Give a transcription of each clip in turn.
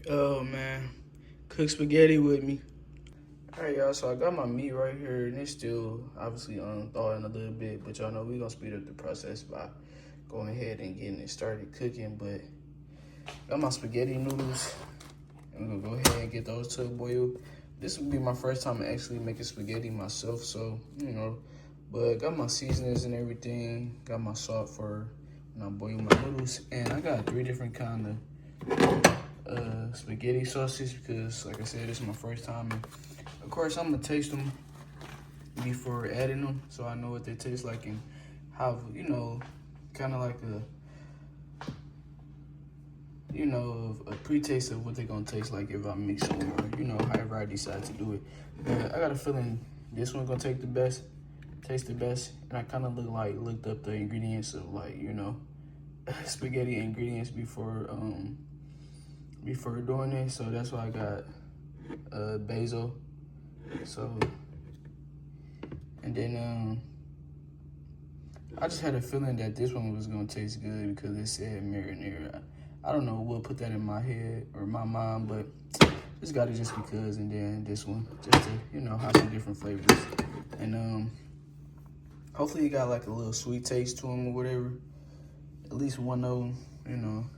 Oh man, cook spaghetti with me. All right, y'all. So I got my meat right here, and it's still obviously thawing a little bit. But y'all know we gonna speed up the process by going ahead and getting it started cooking. But got my spaghetti noodles. I'm gonna go ahead and get those to a boil. This will be my first time actually making spaghetti myself, so you know. But got my seasonings and everything. Got my salt for when I boil my noodles, and I got 3 different kind of spaghetti sauces because, like I said, it's my first time. And of course, I'm gonna taste them before adding them, so I know what they taste like and how kind of like a pre-taste of what they're gonna taste like if I mix them or however I decide to do it. But I got a feeling this one's gonna taste the best, and I kind of looked up the ingredients of spaghetti ingredients before doing it, so that's why I got basil. So, and then I just had a feeling that this one was gonna taste good because it said marinara. I don't know what put that in my head or my mind, but just got it just because. And then this one, just to have some different flavors, and hopefully it got like a little sweet taste to them or whatever. At least one of them.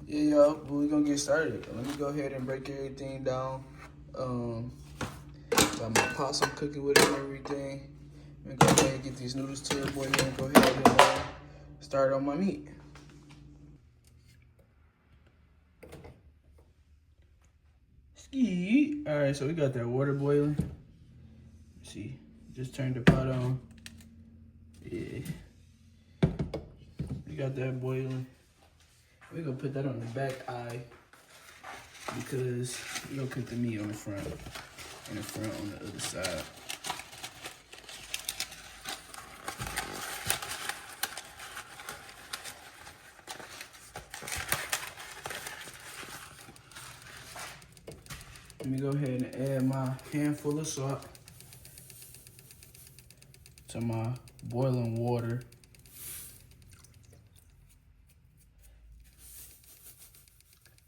Yeah, y'all, but we're gonna get started. Let me go ahead and break everything down. Got my pots I'm cooking with and everything. I'm gonna go ahead and get these noodles to the boil and go ahead and start on my meat. Ski. All right, so we got that water boiling. Let's see, just turned the pot on. Yeah, we got that boiling. We're gonna put that on the back eye because we're gonna cook the meat on the front and the front on the other side. Let me go ahead and add my handful of salt to my boiling water.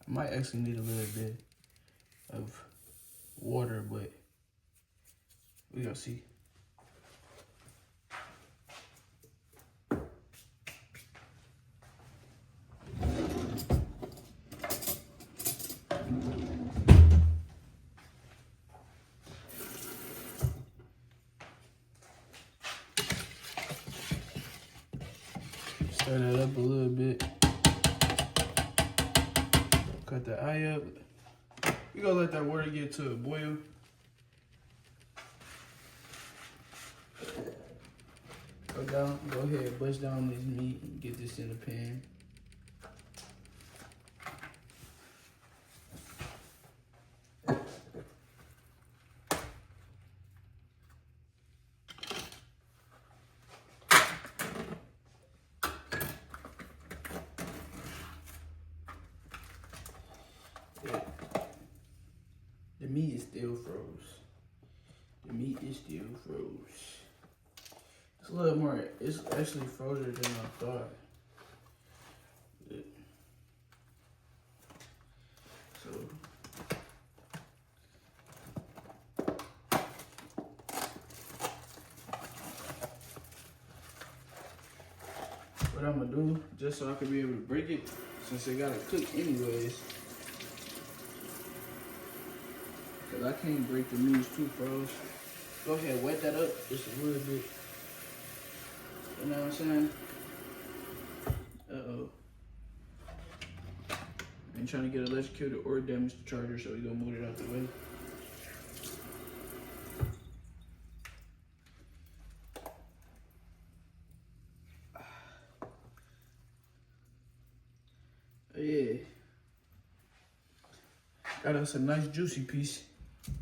I might actually need a little bit of water, but we gonna see. Stir that up a little bit. Cut the eye up. We gonna let that water get to a boil. Go ahead, bust down this meat and get this in the pan. Yeah. The meat is still froze. The meat is still froze. It's a little more, it's actually frozer than I thought. So, what I'm gonna do, just so I can be able to break it, since it gotta cook anyways, because I can't break the meat, it's too froze. Go ahead, wet that up just a little bit. You know what I'm saying? Uh-oh. I ain't trying to get electrocuted or damage the charger, so we gonna move it out the way. Yeah. Got us a nice juicy piece.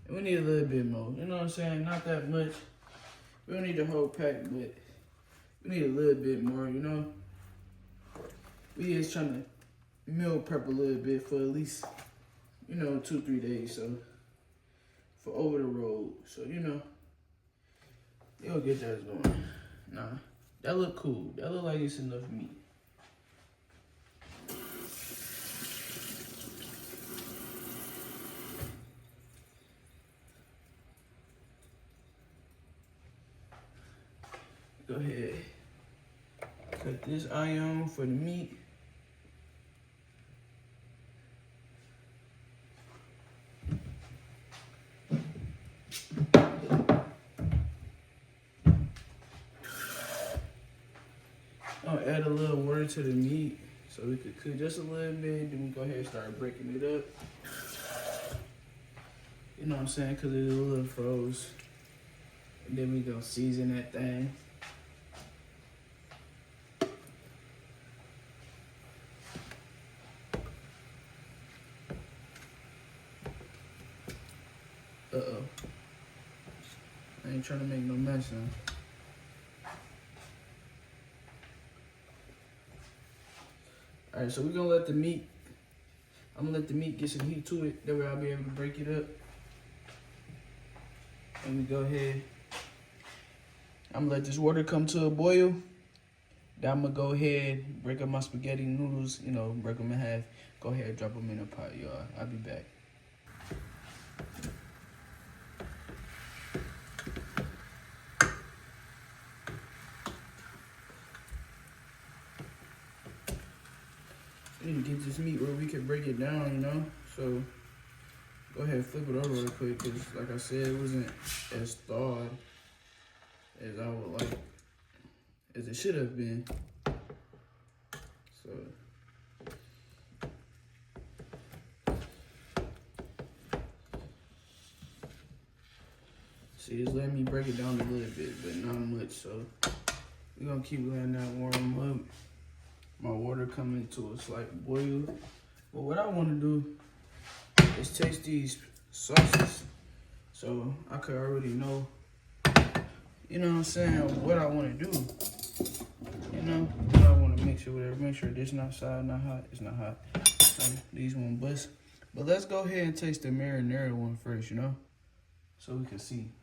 And we need a little bit more. You know what I'm saying? Not that much. We don't need the whole pack, but we need a little bit more. We just trying to meal prep a little bit for at least, 2-3 days. So for over the road. So, you'll get that going. Nah, that look cool. That look like it's enough meat. Go ahead. Cut this eye on for the meat. I'll add a little water to the meat so we could cook just a little bit. Then we go ahead and start breaking it up. You know what I'm saying? Because it's a little froze. And then we gonna season that thing. Uh-oh. I ain't trying to make no mess, huh? Alright, so we're gonna let the meat, I'm gonna let the meat get some heat to it. That way I'll be able to break it up. And we go ahead. I'm gonna let this water come to a boil. Then I'm gonna go ahead, break up my spaghetti noodles, you know, break them in half. Go ahead, drop them in a pot, y'all. I'll be back. We need to get this meat where we can break it down, you know? So, go ahead, flip it over real quick, because like I said, it wasn't as thawed as I would like, as it should have been. So, see, it's letting me break it down a little bit, but not much. So, we're gonna keep letting that warm up. My water coming to a slight boil. But what I wanna do is taste these sauces. So I could already know, you know what I'm saying, what I wanna do. You know, what I wanna mix it with. Make sure this not sour, not hot, it's not hot. So these one bust. But let's go ahead and taste the marinara one first, you know? So we can see.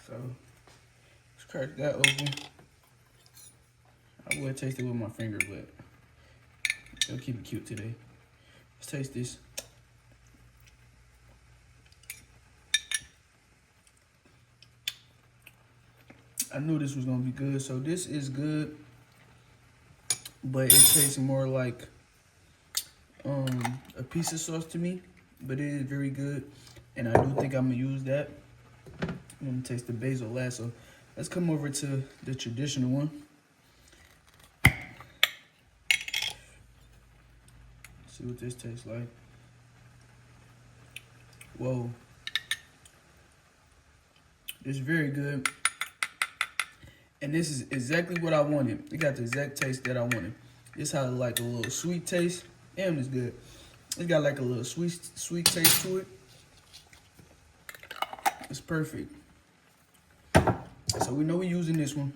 So let's crack that open. I would taste it with my finger, but it'll keep it cute today. Let's taste this. I knew this was gonna be good. So this is good, but it tastes more like a pizza sauce to me, but it is very good. And I do think I'm gonna use that. I'm gonna taste the basil last. So let's come over to the traditional one. See what this tastes like. Whoa. It's very good. And this is exactly what I wanted. It got the exact taste that I wanted. This has like a little sweet taste. Damn, it's good. It's got like a little sweet taste to it. It's perfect. So we know we're using this one.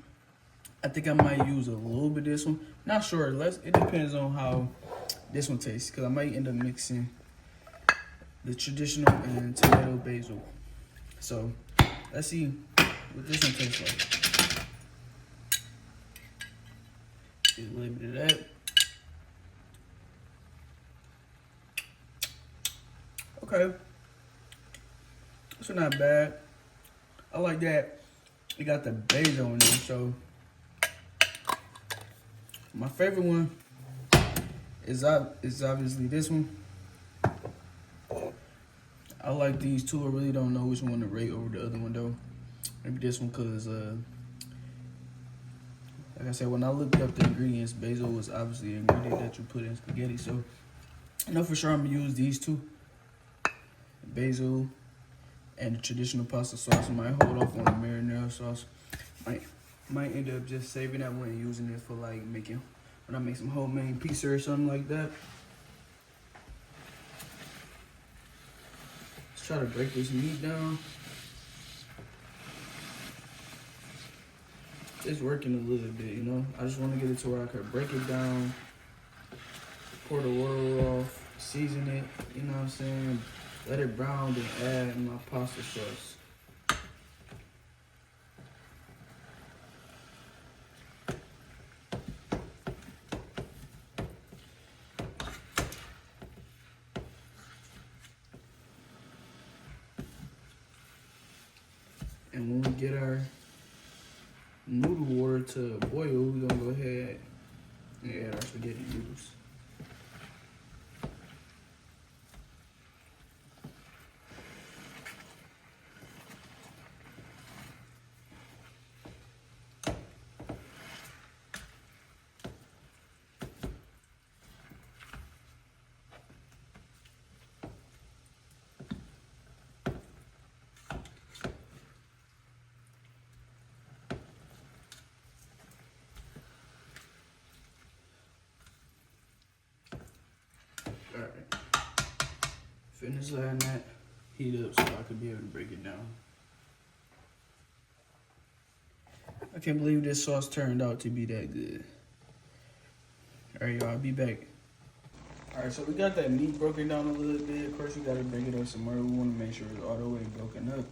I think I might use a little bit of this one. Not sure. It depends on how this one tastes, because I might end up mixing the traditional and tomato basil. So let's see what this one tastes like. Get a little bit of that. Okay. It's not bad. I like that. It got the basil in there, so my favorite one is obviously this one. I like these two. I really don't know which one to rate over the other one though. Maybe this one, cause like I said, when I looked up the ingredients, basil was obviously an ingredient that you put in spaghetti. So I know for sure I'm gonna use these two, basil and the traditional pasta sauce. I might hold off on the marinara sauce. Might end up just saving that one and using it for like making, when I make some homemade pizza or something like that. Let's try to break this meat down. It's working a little bit, you know. I just want to get it to where I could break it down, pour the water off, season it, you know what I'm saying? Let it brown, then add my pasta sauce. And when we get our noodle water to boil, we're gonna go ahead and add our spaghetti noodles. Alright. Finish letting that heat up so I could be able to break it down. I can't believe this sauce turned out to be that good. Alright, y'all, I'll be back. Alright, so we got that meat broken down a little bit. Of course, we gotta break it up some more. We wanna make sure it's all the way broken up.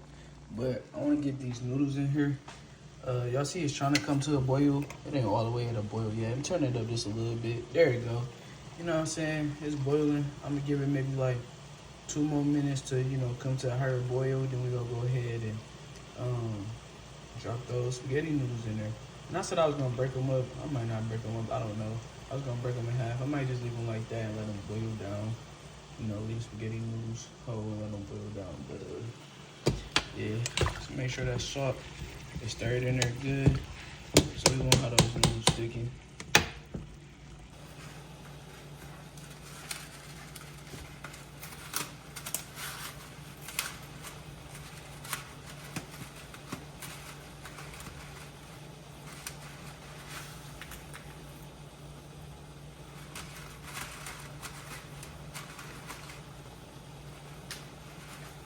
But I wanna get these noodles in here. Y'all see it's trying to come to a boil. It ain't all the way at a boil yet. I'm turning it up just a little bit. There you go. You know what I'm saying? It's boiling. I'm gonna give it maybe like 2 more minutes to, you know, come to a higher boil. Then we gonna go ahead and drop those spaghetti noodles in there. And I said I was gonna break them up. I might not break them up. I don't know. I was gonna break them in half. I might just leave them like that and let them boil down. You know, leave spaghetti noodles whole and let them boil down. But yeah, just make sure that salt is stirred in there good, so we won't have those noodles sticking.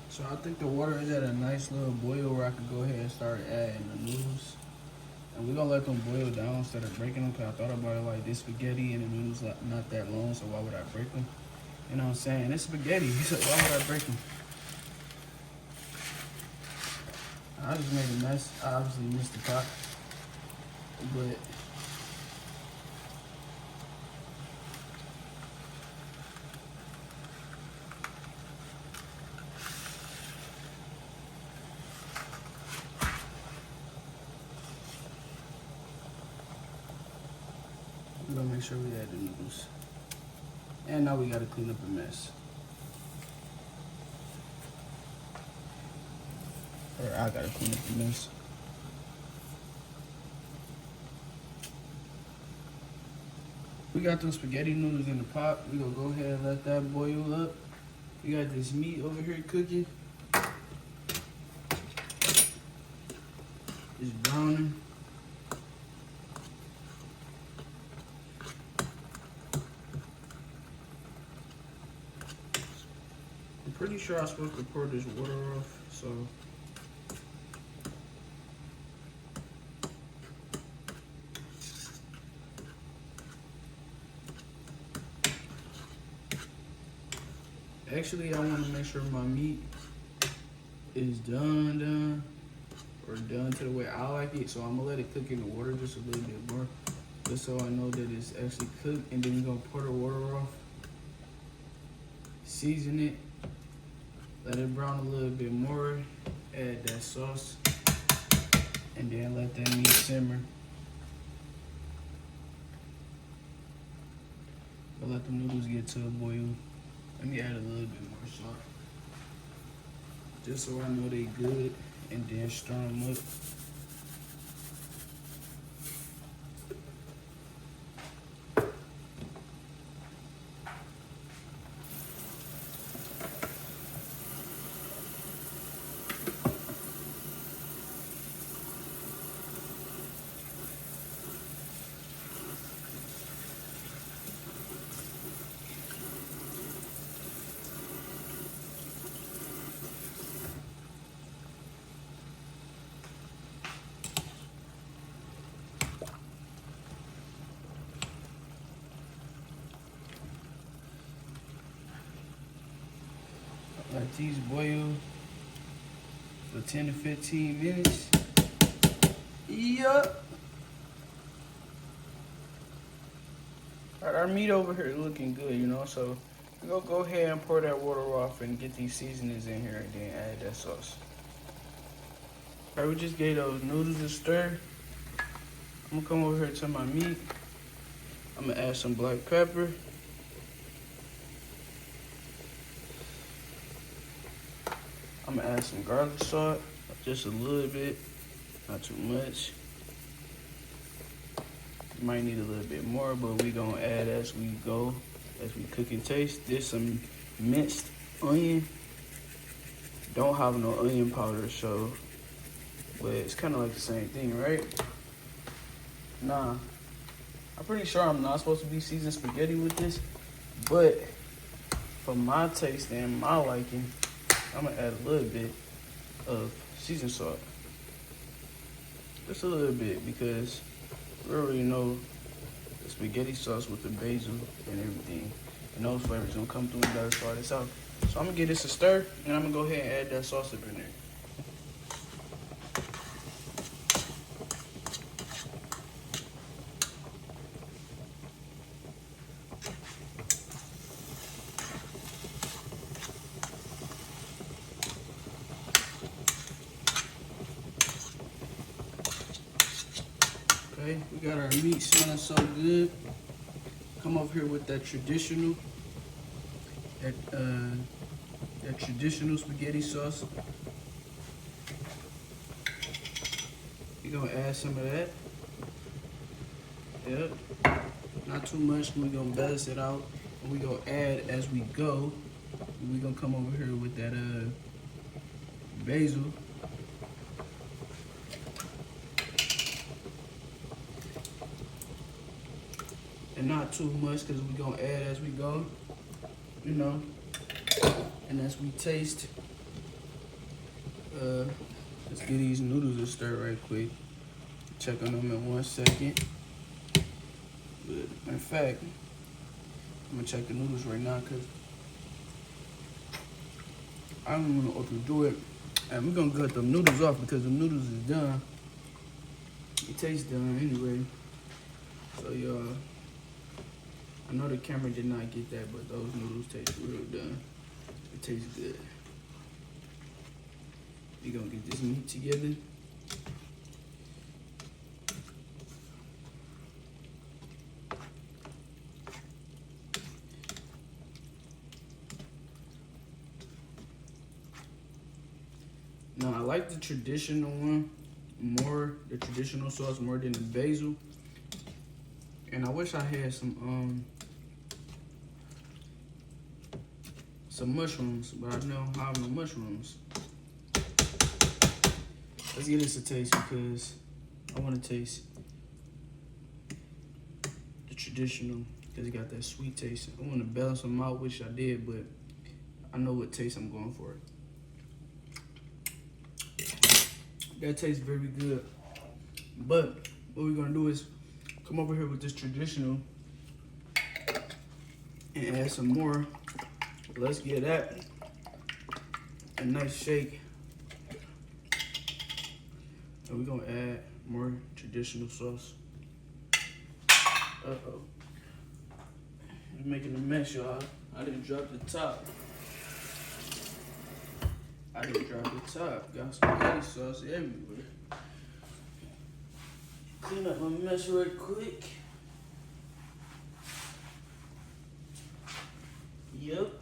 So I think the water is at a nice little boil where I could go ahead and start adding the noodles. And we're gonna let them boil down instead of breaking them, because I thought about it like this spaghetti and the noodles not that long, so why would I break them? You know what I'm saying? It's spaghetti, so why would I break them? I just made a mess. I obviously missed the pot, but we're gonna make sure we add the noodles. And now we gotta clean up a mess. Or I gotta clean up the mess. We got those spaghetti noodles in the pot. We gonna go ahead and let that boil up. We got this meat over here cooking. It's browning. I'm pretty sure I'm supposed to pour this water off, so. Actually, I want to make sure my meat is done, or done to the way I like it. So I'm gonna let it cook in the water just a little bit more, just so I know that it's actually cooked. And then we're gonna pour the water off, season it, let it brown a little bit more, add that sauce, and then let that meat simmer. But let the noodles get to a boil. Let me add a little bit more salt, just so I know they good, and then stir them up. let these boil for 10 to 15 minutes. Yup. Alright, our meat over here looking good, you know, so we're gonna go ahead and pour that water off and get these seasonings in here and then add that sauce. Alright, we just gave those noodles a stir. I'm gonna come over here to my meat. I'm gonna add some black pepper. I'm gonna add some garlic salt, just a little bit, not too much. You might need a little bit more, but we gonna add as we go, as we cook and taste. There's some minced onion. Don't have no onion powder, so, but it's kind of like the same thing, right? Nah, I'm pretty sure I'm not supposed to be seasoning spaghetti with this, but for my taste and my liking, I'm gonna add a little bit of seasoned salt. Just a little bit, because we already know the spaghetti sauce with the basil and everything, and those flavors gonna come through and gotta start this out. So I'm gonna give this a stir, and I'm gonna go ahead and add that sauce up in there. Okay, we got our meat smelling so good. Come over here with that traditional spaghetti sauce. You're gonna add some of that. Yep. Not too much. We're gonna balance it out. And we're gonna add as we go. And we're gonna come over here with that basil. And not too much, because we're gonna add as we go, you know. And as we taste, let's get these noodles to stir right quick. Check on them in 1 second. But in fact, I'm gonna check the noodles right now, because I don't want to overdo it. And we're gonna cut the noodles off because the noodles is done. It tastes done anyway. So y'all, I know the camera did not get that, but those noodles taste real done. It tastes good. We're gonna get this meat together. Now I like the traditional one more, the traditional sauce more than the basil. And I wish I had some mushrooms, but I don't have no mushrooms. Let's give this a taste, because I want to taste the traditional, because it got that sweet taste. I want to balance them out, which I did, but I know what taste I'm going for. That tastes very good. But what we're gonna do is come over here with this traditional and add some more. Let's give that a nice shake. And we're gonna add more traditional sauce. Uh-oh. I'm making a mess, y'all. I didn't drop the top. Got some spaghetti sauce everywhere. Clean up my mess right quick. Yep.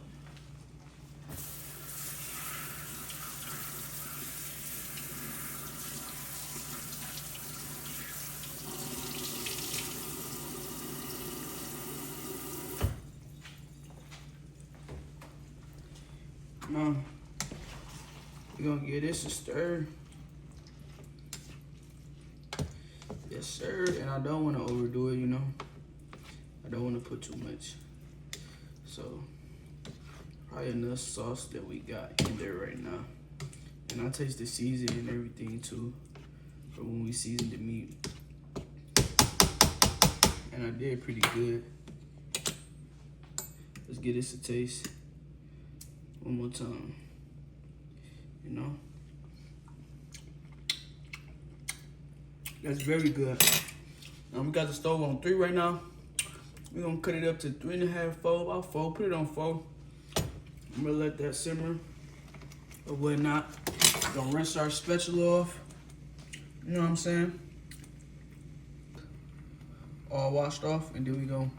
Now, we're gonna give this a stir. Yes, sir. And I don't want to overdo it, you know. I don't want to put too much. So, probably enough sauce that we got in there right now. And I taste the seasoning and everything too, from when we seasoned the meat. And I did pretty good. Let's give this a taste one more time. you know. That's very good. We got the stove on 3 right now. We're gonna cut it up to 3.5, 4, about 4. Put it on 4. I'm gonna let that simmer or whatnot. Gonna rinse our spatula off. You know what I'm saying? All washed off, and then we gonna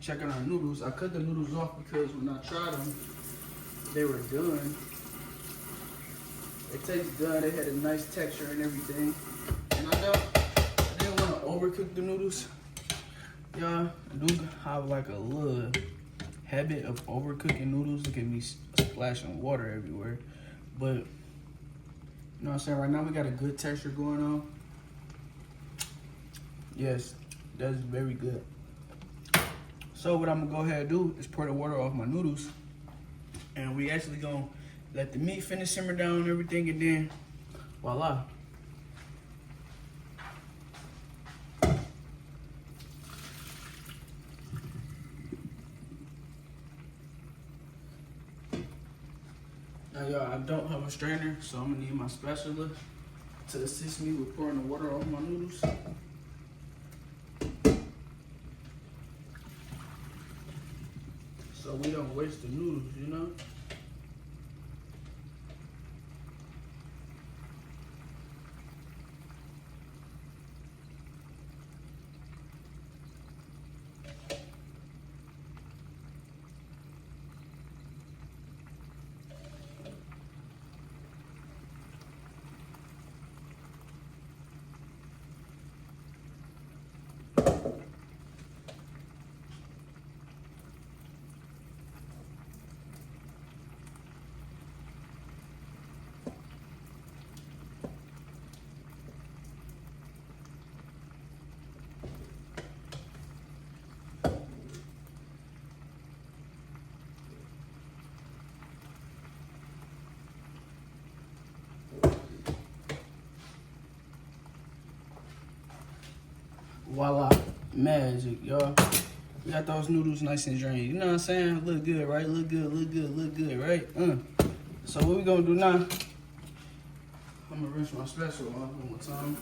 check on our noodles. I cut the noodles off because when I tried them, they were done. It tastes done. They had a nice texture and everything. And I didn't want to overcook the noodles. Y'all, I do have like a little habit of overcooking noodles. Look at me splashing water everywhere. But, you know what I'm saying? Right now we got a good texture going on. Yes, that's very good. So what I'm gonna go ahead and do is pour the water off my noodles. And we actually gonna let the meat finish simmer down and everything, and then voila. Now y'all, I don't have a strainer, so I'm gonna need my spatula to assist me with pouring the water off my noodles. So we don't waste the noodles, you know? Voila, magic, y'all. We got those noodles nice and drained. You know what I'm saying? Look good, right? Look good, look good, look good, right? So what we gonna do now, I'm gonna rinse my spatula off one more time.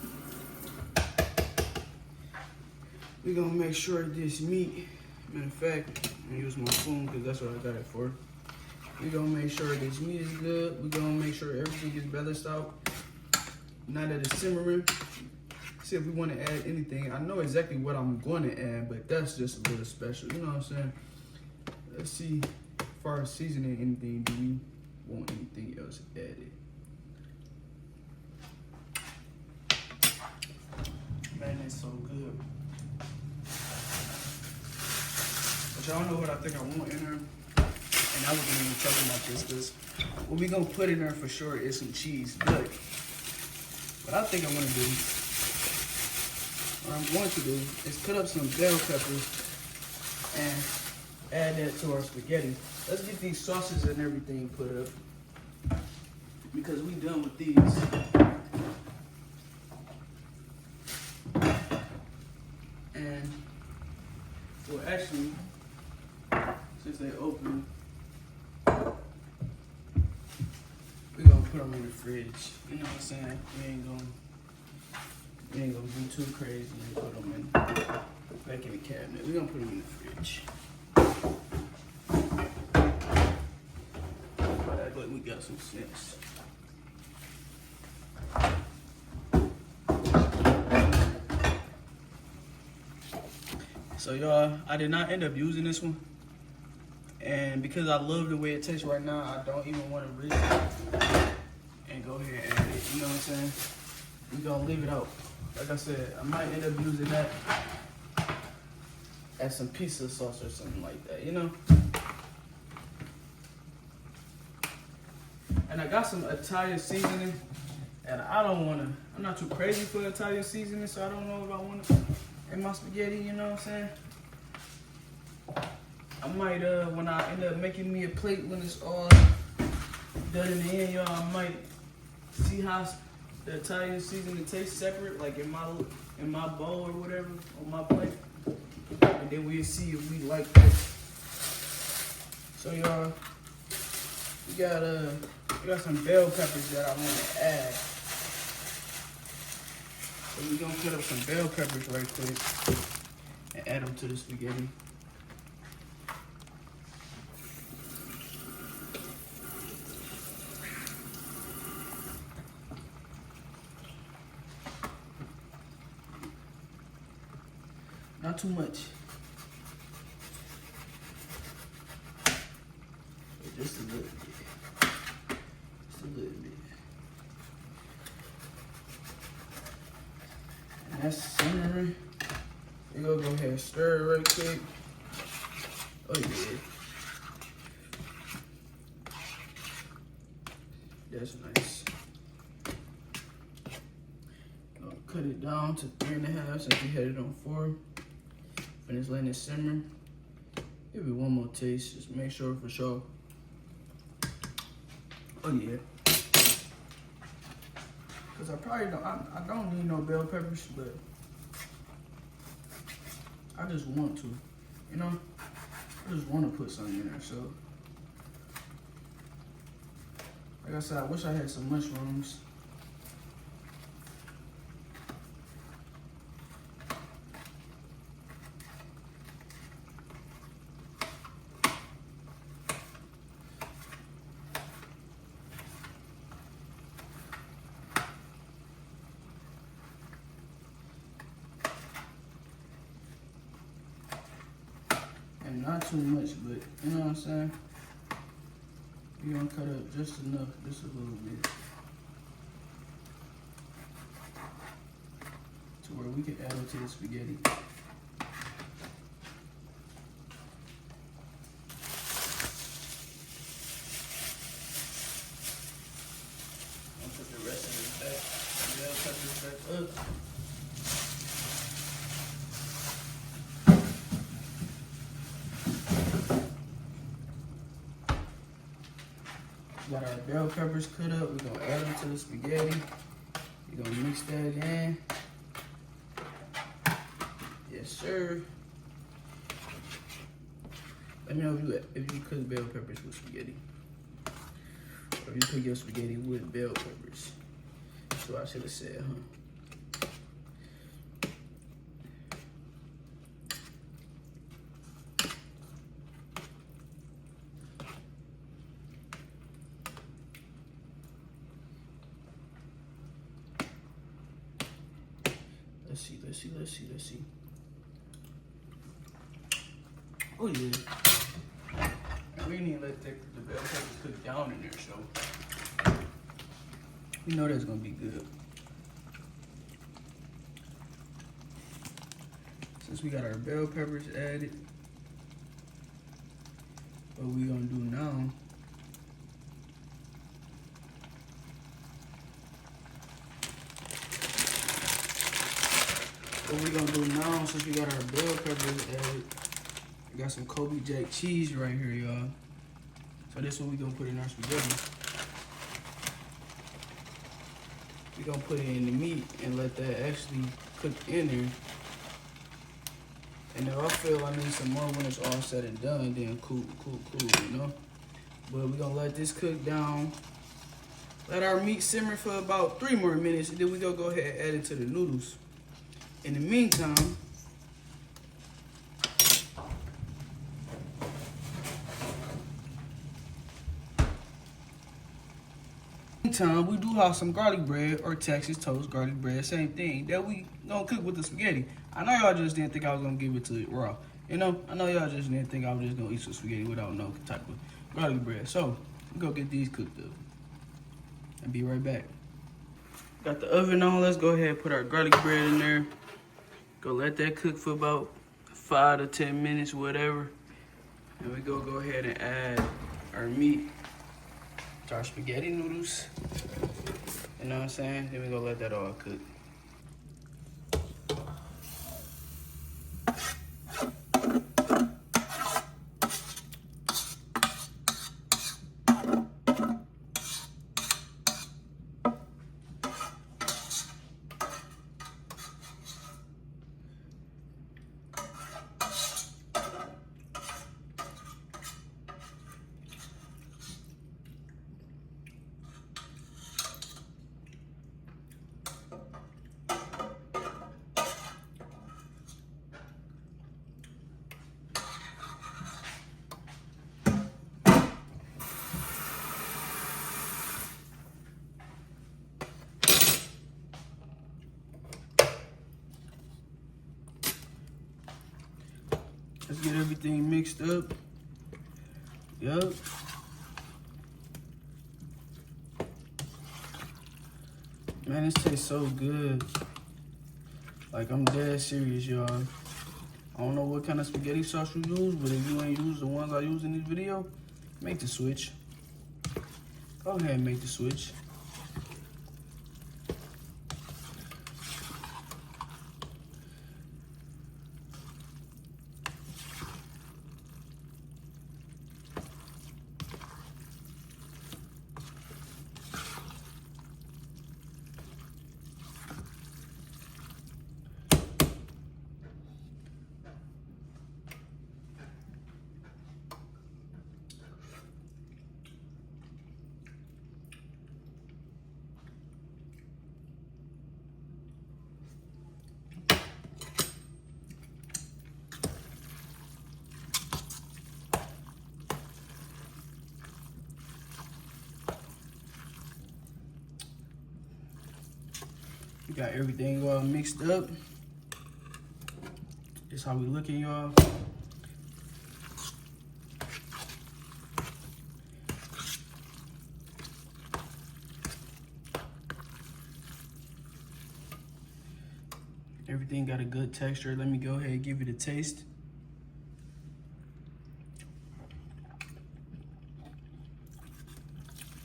We gonna make sure this meat, matter of fact, I'm gonna use my spoon because that's what I got it for. We gonna make sure this meat is good. We gonna make sure everything is balanced out. Now that it's simmering, see if we want to add anything. I know exactly what I'm going to add, but that's just a little special. You know what I'm saying? Let's see, as far as seasoning anything, do we want anything else added? Man, that's so good. But y'all know what I think I want in there. And I wasn't even talking about this because what we gonna put in there for sure is some cheese. But what I think I want to do, what I'm going to do is cut up some bell peppers and add that to our spaghetti. Let's get these sauces and everything put up because we done with these. And well, actually, since they open, we're gonna put them in the fridge. You know what I'm saying? We ain't gonna be too crazy and put them in back in the cabinet. We're gonna put them in the fridge. Act like we got some sense. So y'all, I did not end up using this one. And because I love the way it tastes right now, I don't even want to risk it and go ahead and add it. You know what I'm saying? We're gonna leave it out. Like I said, I might end up using that as some pizza sauce or something like that, you know? And I got some Italian seasoning, and I'm not too crazy for Italian seasoning, so I don't know if I want it in my spaghetti, you know what I'm saying? I might, when I end up making me a plate when it's all done in the end, y'all, I might see how the Italian seasoning tastes separate, like in my bowl or whatever, on my plate. And then we'll see if we like that. So y'all, We got some bell peppers that I want to add. So we're gonna cut up some bell peppers right quick and add them to the spaghetti. Not too much. Just a little bit. Just a little bit. And that's simmering. We're gonna go ahead and stir it right quick. Oh yeah. That's nice. Gonna cut it down to 3.5 since we had it on 4. Finish letting it simmer. Give it one more taste. Just make sure for sure. Oh yeah. Cause I probably don't. I don't need no bell peppers, but I just want to. You know, I just want to put something in there. So, like I said, I wish I had some mushrooms. Not too much, but you know what I'm saying? We're gonna cut up just enough, just a little bit. To where we can add it to the spaghetti. I'll put the rest of this back. Yeah, I'll cut this back up. Got our bell peppers cut up. We're gonna add them to the spaghetti. We're gonna mix that in. Yes, sir. Let me know if you cook bell peppers with spaghetti, or if you cook your spaghetti with bell peppers. That's what I should have said, huh? Let's see. Oh yeah. We need to let the bell peppers cook down in there, so we know that's gonna be good. Since we got our bell peppers added, what we gonna do now? What we gonna do now, since we got our bell peppers added, we got some Kobe Jack cheese right here, y'all. So this one we gonna put in our spaghetti. We gonna put it in the meat and let that actually cook in there. And if I feel I need some more when it's all said and done, then cool, you know? But we gonna let this cook down. Let our meat simmer for about 3 more minutes, and then we gonna go ahead and add it to the noodles. In the meantime, we do have some garlic bread or Texas toast garlic bread, same thing, that we gonna cook with the spaghetti. I know y'all just didn't think I was gonna give it to it raw. You know, I know y'all just didn't think I was just gonna eat some spaghetti without no type of garlic bread. So, we go get these cooked up and be right back. Got the oven on, let's go ahead and put our garlic bread in there. Go let that cook for about 5 to 10 minutes, whatever. And we go ahead and add our meat to our spaghetti noodles. You know what I'm saying? Then we go let that all cook. Let's get everything mixed up. Yup. Man, this tastes so good. Like, I'm dead serious, y'all. I don't know what kind of spaghetti sauce you use, but if you ain't use the ones I use in this video, make the switch. Go ahead and make the switch. We got everything all mixed up. This how we looking, y'all. Everything got a good texture. Let me go ahead and give it a taste.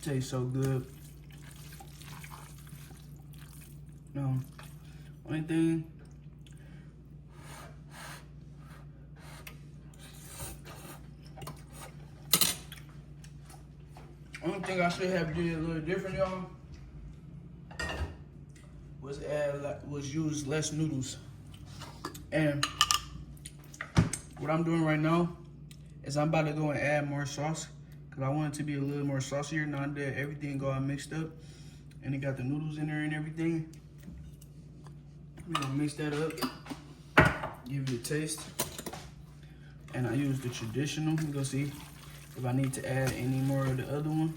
Tastes so good. No, only thing, I should have did a little different, y'all, was use less noodles. And what I'm doing right now is I'm about to go and add more sauce because I want it to be a little more saucier. Now that everything got mixed up and it got the noodles in there and everything, we're gonna mix that up, give it a taste. And I use the traditional. We're gonna see if I need to add any more of the other one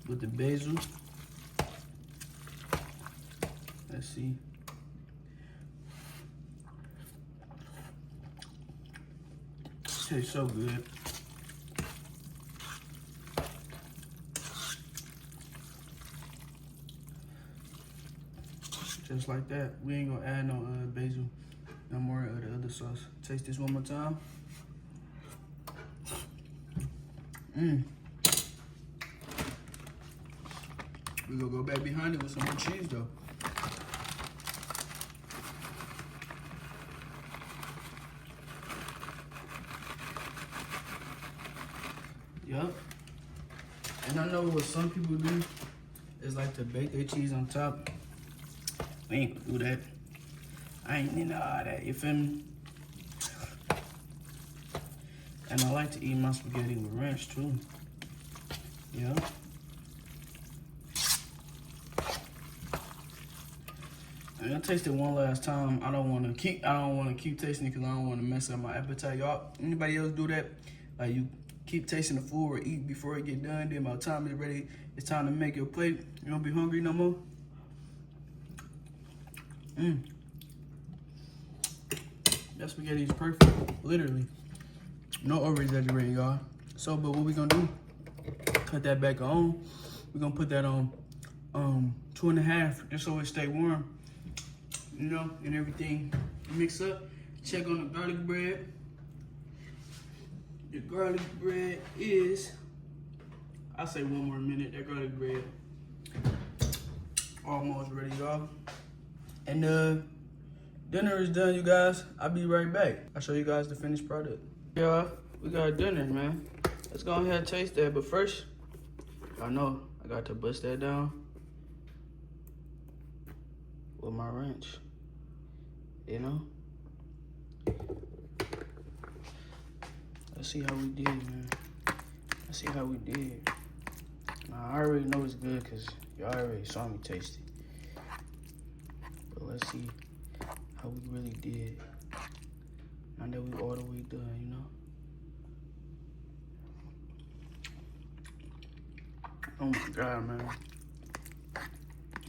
with the basil. Let's see. It tastes so good. Just like that. We ain't gonna add no basil, no more of the other sauce. Taste this one more time. We gonna go back behind it with some more cheese though. Yup. And I know what some people do is like to bake their cheese on top. We ain't gonna do that. I ain't into all that, you feel me? And I like to eat my spaghetti with ranch too. Yeah. I'm gonna taste it one last time. I don't wanna keep tasting it because I don't wanna mess up my appetite. Y'all, anybody else do that? Like you keep tasting the food or eat before it get done, then by the time it's ready, it's time to make your plate. You don't be hungry no more. That spaghetti is perfect, literally. No over exaggerating, y'all. So, but what we gonna do? Cut that back on. We're gonna put that on 2.5, just so it stay warm. You know, and everything mix up. Check on the garlic bread. The garlic bread is, I'll say one more minute. That garlic bread almost ready, y'all. And dinner is done, you guys. I'll be right back. I'll show you guys the finished product. Y'all, we got dinner, man. Let's go ahead and taste that. But first, I know I got to bust that down with my wrench. You know? Let's see how we did, man. Let's see how we did. Now, I already know it's good because y'all already saw me taste it. But let's see how we really did. Now that we all the way done, you know? Oh my God, man.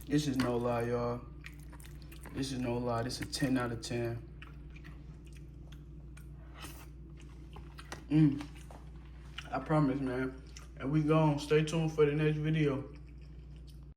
This is no lie, y'all. This is no lie. This is a 10 out of 10. I promise, man. And we gone. Stay tuned for the next video.